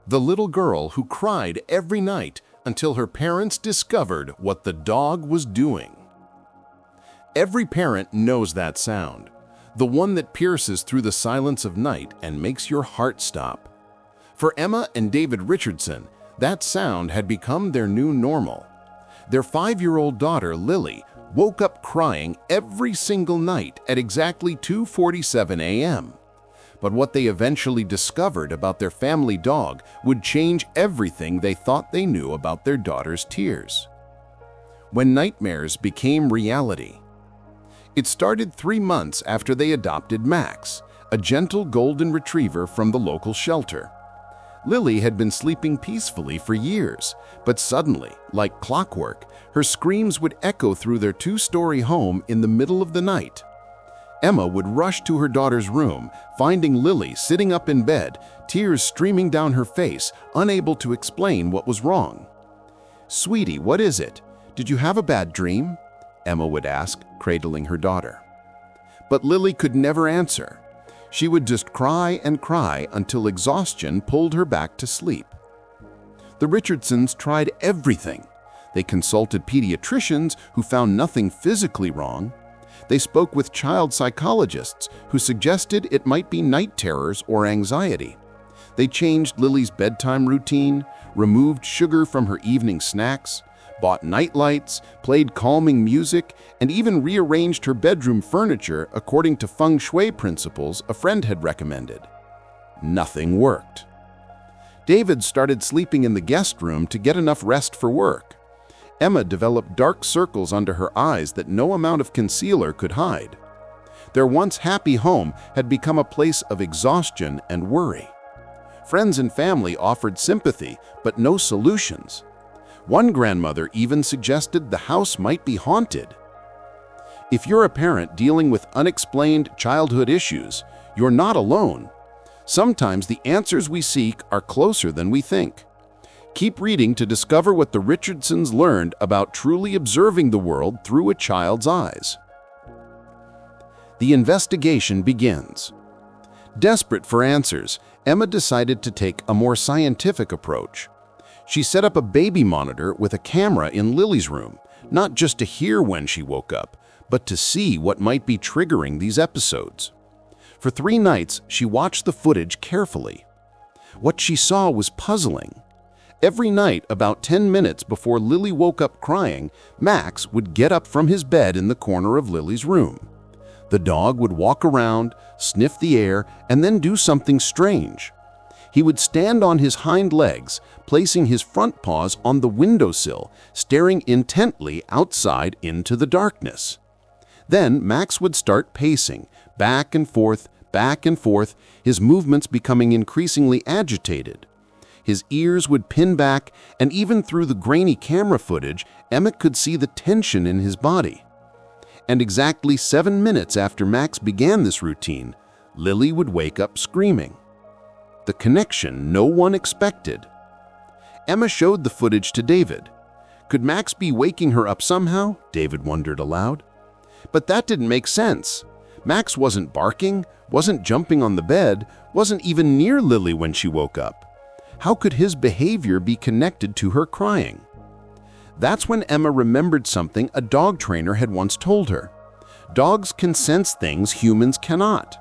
the little girl who cried every night until her parents discovered what the dog was doing. Every parent knows that sound, the one that pierces through the silence of night and makes your heart stop. For Emma and David Richardson, that sound had become their new normal. Their 5-year-old daughter, Lily, woke up crying every single night at exactly 2:47 a.m. But what they eventually discovered about their family dog would change everything they thought they knew about their daughter's tears. When nightmares became reality. It started 3 months after they adopted Max, a gentle golden retriever from the local shelter. Lily had been sleeping peacefully for years, but suddenly, like clockwork, her screams would echo through their 2-story home in the middle of the night. Emma would rush to her daughter's room, finding Lily sitting up in bed, tears streaming down her face, unable to explain what was wrong. "Sweetie, what is it? Did you have a bad dream?" Emma would ask, cradling her daughter. But Lily could never answer. She would just cry and cry until exhaustion pulled her back to sleep. The Richardsons tried everything. They consulted pediatricians who found nothing physically wrong. They spoke with child psychologists who suggested it might be night terrors or anxiety. They changed Lily's bedtime routine, removed sugar from her evening snacks, bought night lights, played calming music, and even rearranged her bedroom furniture according to feng shui principles a friend had recommended. Nothing worked. David started sleeping in the guest room to get enough rest for work. Emma developed dark circles under her eyes that no amount of concealer could hide. Their once happy home had become a place of exhaustion and worry. Friends and family offered sympathy, but no solutions. One grandmother even suggested the house might be haunted. If you're a parent dealing with unexplained childhood issues, you're not alone. Sometimes the answers we seek are closer than we think. Keep reading to discover what the Richardsons learned about truly observing the world through a child's eyes. The investigation begins. Desperate for answers, Emma decided to take a more scientific approach. She set up a baby monitor with a camera in Lily's room, not just to hear when she woke up, but to see what might be triggering these episodes. For 3 nights, she watched the footage carefully. What she saw was puzzling. Every night, about 10 minutes before Lily woke up crying, Max would get up from his bed in the corner of Lily's room. The dog would walk around, sniff the air, and then do something strange. He would stand on his hind legs, placing his front paws on the windowsill, staring intently outside into the darkness. Then Max would start pacing, back and forth, his movements becoming increasingly agitated. His ears would pin back, and even through the grainy camera footage, Emma could see the tension in his body. And exactly 7 minutes after Max began this routine, Lily would wake up screaming. The connection no one expected. Emma showed the footage to David. Could Max be waking her up somehow? David wondered aloud. But that didn't make sense. Max wasn't barking, wasn't jumping on the bed, wasn't even near Lily when she woke up. How could his behavior be connected to her crying? That's when Emma remembered something a dog trainer had once told her. Dogs can sense things humans cannot.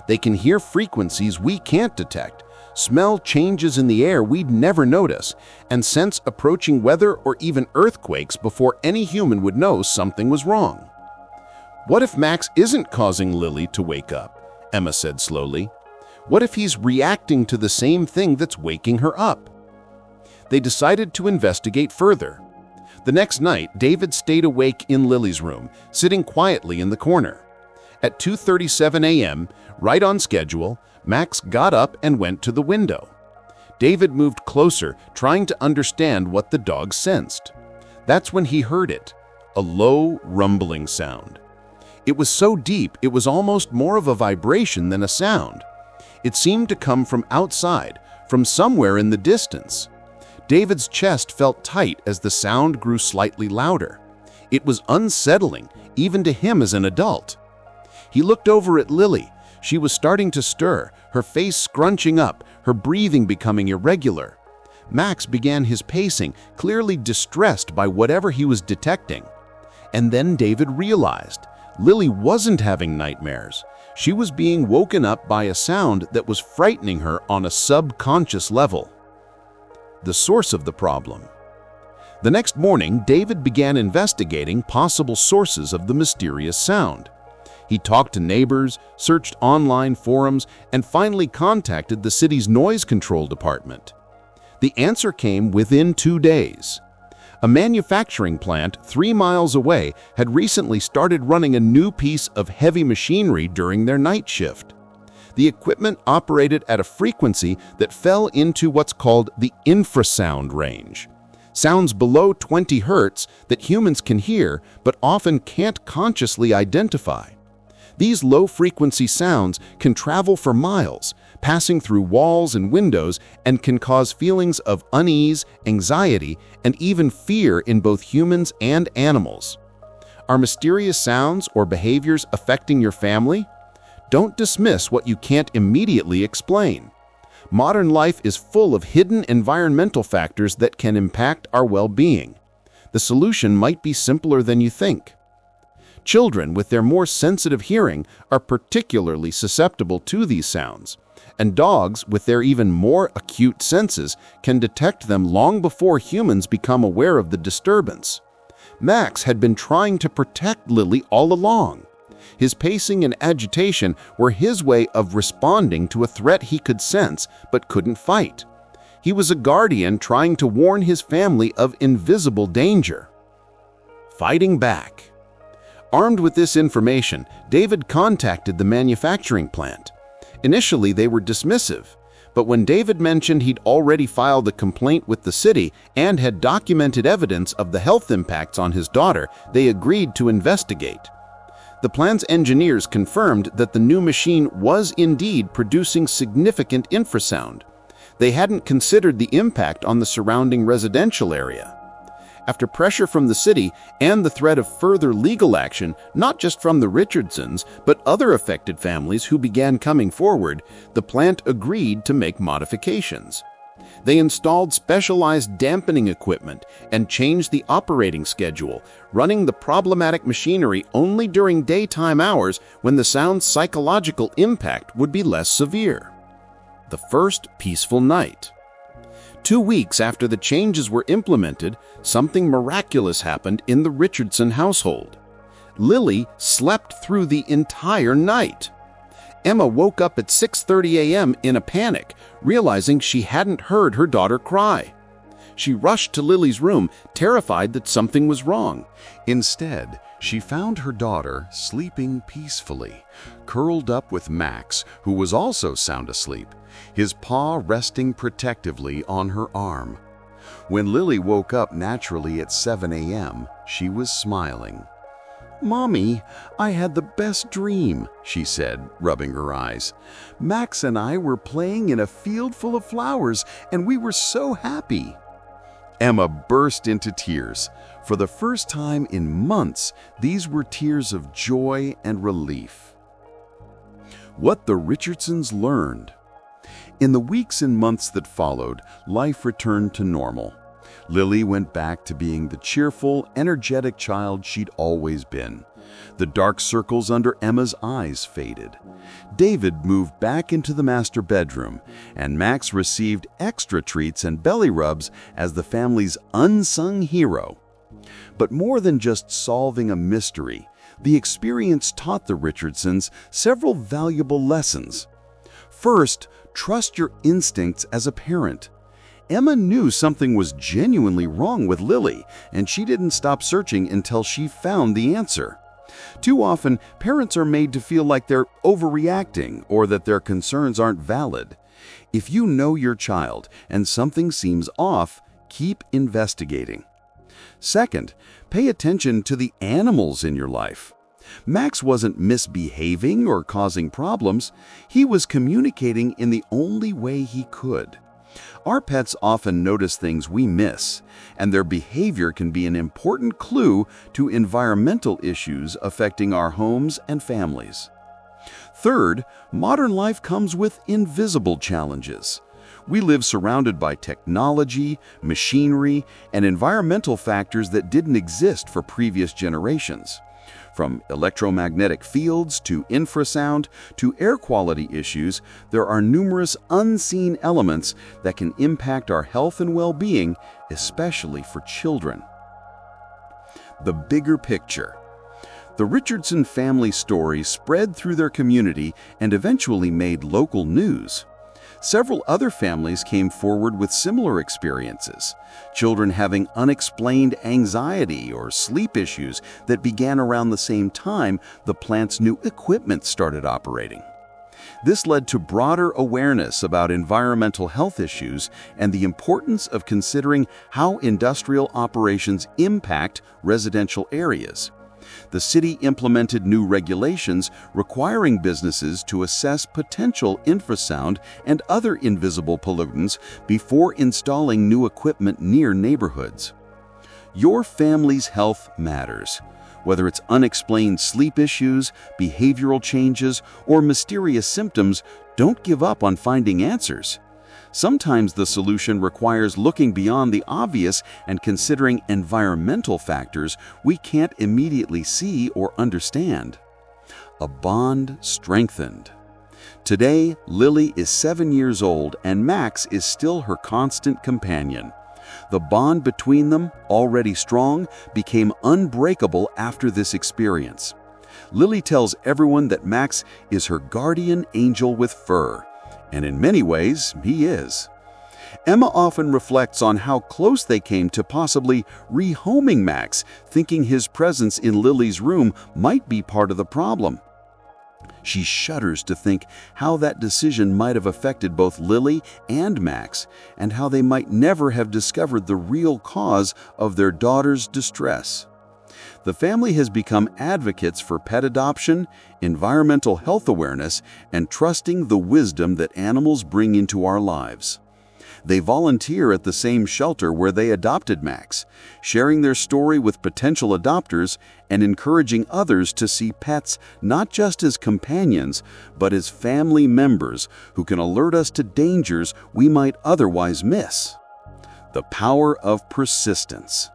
They can hear frequencies we can't detect, smell changes in the air we'd never notice, and sense approaching weather or even earthquakes before any human would know something was wrong. What if Max isn't causing Lily to wake up? Emma said slowly. What if he's reacting to the same thing that's waking her up? They decided to investigate further. The next night, David stayed awake in Lily's room, sitting quietly in the corner. At 2:37 a.m., right on schedule, Max got up and went to the window. David moved closer, trying to understand what the dog sensed. That's when he heard it, a low, rumbling sound. It was so deep, it was almost more of a vibration than a sound. It seemed to come from outside, from somewhere in the distance. David's chest felt tight as the sound grew slightly louder. It was unsettling, even to him as an adult. He looked over at Lily. She was starting to stir, her face scrunching up, her breathing becoming irregular. Max began his pacing, clearly distressed by whatever he was detecting. And then David realized Lily wasn't having nightmares. She was being woken up by a sound that was frightening her on a subconscious level. The source of the problem. The next morning, David began investigating possible sources of the mysterious sound. He talked to neighbors, searched online forums, and finally contacted the city's noise control department. The answer came within 2 days. A manufacturing plant 3 miles away had recently started running a new piece of heavy machinery during their night shift. The equipment operated at a frequency that fell into what's called the infrasound range. Sounds below 20 hertz that humans can hear but often can't consciously identify. These low-frequency sounds can travel for miles, passing through walls and windows, and can cause feelings of unease, anxiety, and even fear in both humans and animals. Are mysterious sounds or behaviors affecting your family? Don't dismiss what you can't immediately explain. Modern life is full of hidden environmental factors that can impact our well-being. The solution might be simpler than you think. Children with their more sensitive hearing are particularly susceptible to these sounds, and dogs with their even more acute senses can detect them long before humans become aware of the disturbance. Max had been trying to protect Lily all along. His pacing and agitation were his way of responding to a threat he could sense but couldn't fight. He was a guardian trying to warn his family of invisible danger. Fighting back. Armed with this information, David contacted the manufacturing plant. Initially, they were dismissive, but when David mentioned he'd already filed a complaint with the city and had documented evidence of the health impacts on his daughter, they agreed to investigate. The plant's engineers confirmed that the new machine was indeed producing significant infrasound. They hadn't considered the impact on the surrounding residential area. After pressure from the city and the threat of further legal action, not just from the Richardsons, but other affected families who began coming forward, the plant agreed to make modifications. They installed specialized dampening equipment and changed the operating schedule, running the problematic machinery only during daytime hours when the sound's psychological impact would be less severe. The first peaceful night. 2 weeks after the changes were implemented, something miraculous happened in the Richardson household. Lily slept through the entire night. Emma woke up at 6:30 a.m. in a panic, realizing she hadn't heard her daughter cry. She rushed to Lily's room, terrified that something was wrong. Instead, she found her daughter sleeping peacefully, curled up with Max, who was also sound asleep, his paw resting protectively on her arm. When Lily woke up naturally at 7 a.m., she was smiling. "Mommy, I had the best dream," she said, rubbing her eyes. "Max and I were playing in a field full of flowers, and we were so happy." Emma burst into tears. For the first time in months, these were tears of joy and relief. What the Richardsons learned. In the weeks and months that followed, life returned to normal. Lily went back to being the cheerful, energetic child she'd always been. The dark circles under Emma's eyes faded. David moved back into the master bedroom, and Max received extra treats and belly rubs as the family's unsung hero. But more than just solving a mystery, the experience taught the Richardsons several valuable lessons. First, trust your instincts as a parent. Emma knew something was genuinely wrong with Lily, and she didn't stop searching until she found the answer. Too often, parents are made to feel like they're overreacting or that their concerns aren't valid. If you know your child and something seems off, keep investigating. Second, pay attention to the animals in your life. Max wasn't misbehaving or causing problems. He was communicating in the only way he could. Our pets often notice things we miss, and their behavior can be an important clue to environmental issues affecting our homes and families. Third, modern life comes with invisible challenges. We live surrounded by technology, machinery, and environmental factors that didn't exist for previous generations. From electromagnetic fields to infrasound to air quality issues, there are numerous unseen elements that can impact our health and well-being, especially for children. The bigger picture. The Richardson family story spread through their community and eventually made local news. Several other families came forward with similar experiences, children having unexplained anxiety or sleep issues that began around the same time the plant's new equipment started operating. This led to broader awareness about environmental health issues and the importance of considering how industrial operations impact residential areas. The city implemented new regulations requiring businesses to assess potential infrasound and other invisible pollutants before installing new equipment near neighborhoods. Your family's health matters. Whether it's unexplained sleep issues, behavioral changes, or mysterious symptoms, don't give up on finding answers. Sometimes the solution requires looking beyond the obvious and considering environmental factors we can't immediately see or understand. A bond strengthened. Today, Lily is 7 years old and Max is still her constant companion. The bond between them, already strong, became unbreakable after this experience. Lily tells everyone that Max is her guardian angel with fur. And in many ways, he is. Emma often reflects on how close they came to possibly rehoming Max, thinking his presence in Lily's room might be part of the problem. She shudders to think how that decision might have affected both Lily and Max, and how they might never have discovered the real cause of their daughter's distress. The family has become advocates for pet adoption, environmental health awareness, and trusting the wisdom that animals bring into our lives. They volunteer at the same shelter where they adopted Max, sharing their story with potential adopters and encouraging others to see pets not just as companions, but as family members who can alert us to dangers we might otherwise miss. The power of persistence.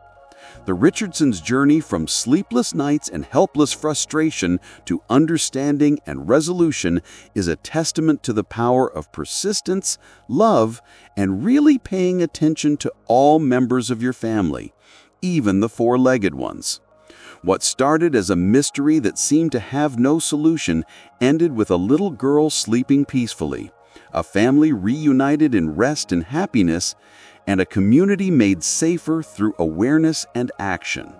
The Richardsons' journey from sleepless nights and helpless frustration to understanding and resolution is a testament to the power of persistence, love, and really paying attention to all members of your family, even the four-legged ones. What started as a mystery that seemed to have no solution ended with a little girl sleeping peacefully, a family reunited in rest and happiness, and a community made safer through awareness and action.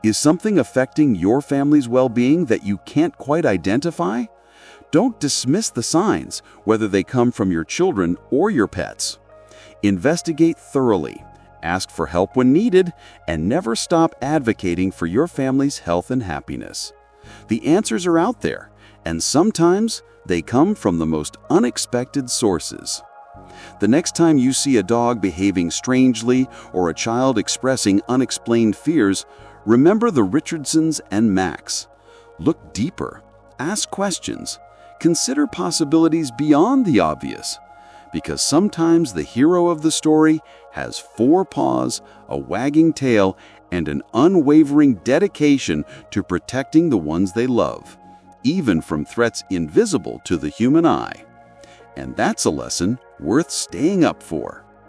Is something affecting your family's well-being that you can't quite identify? Don't dismiss the signs, whether they come from your children or your pets. Investigate thoroughly, ask for help when needed, and never stop advocating for your family's health and happiness. The answers are out there, and sometimes they come from the most unexpected sources. The next time you see a dog behaving strangely or a child expressing unexplained fears, remember the Richardsons and Max. Look deeper, ask questions, consider possibilities beyond the obvious, because sometimes the hero of the story has 4 paws, a wagging tail, and an unwavering dedication to protecting the ones they love, even from threats invisible to the human eye. And that's a lesson worth staying up for.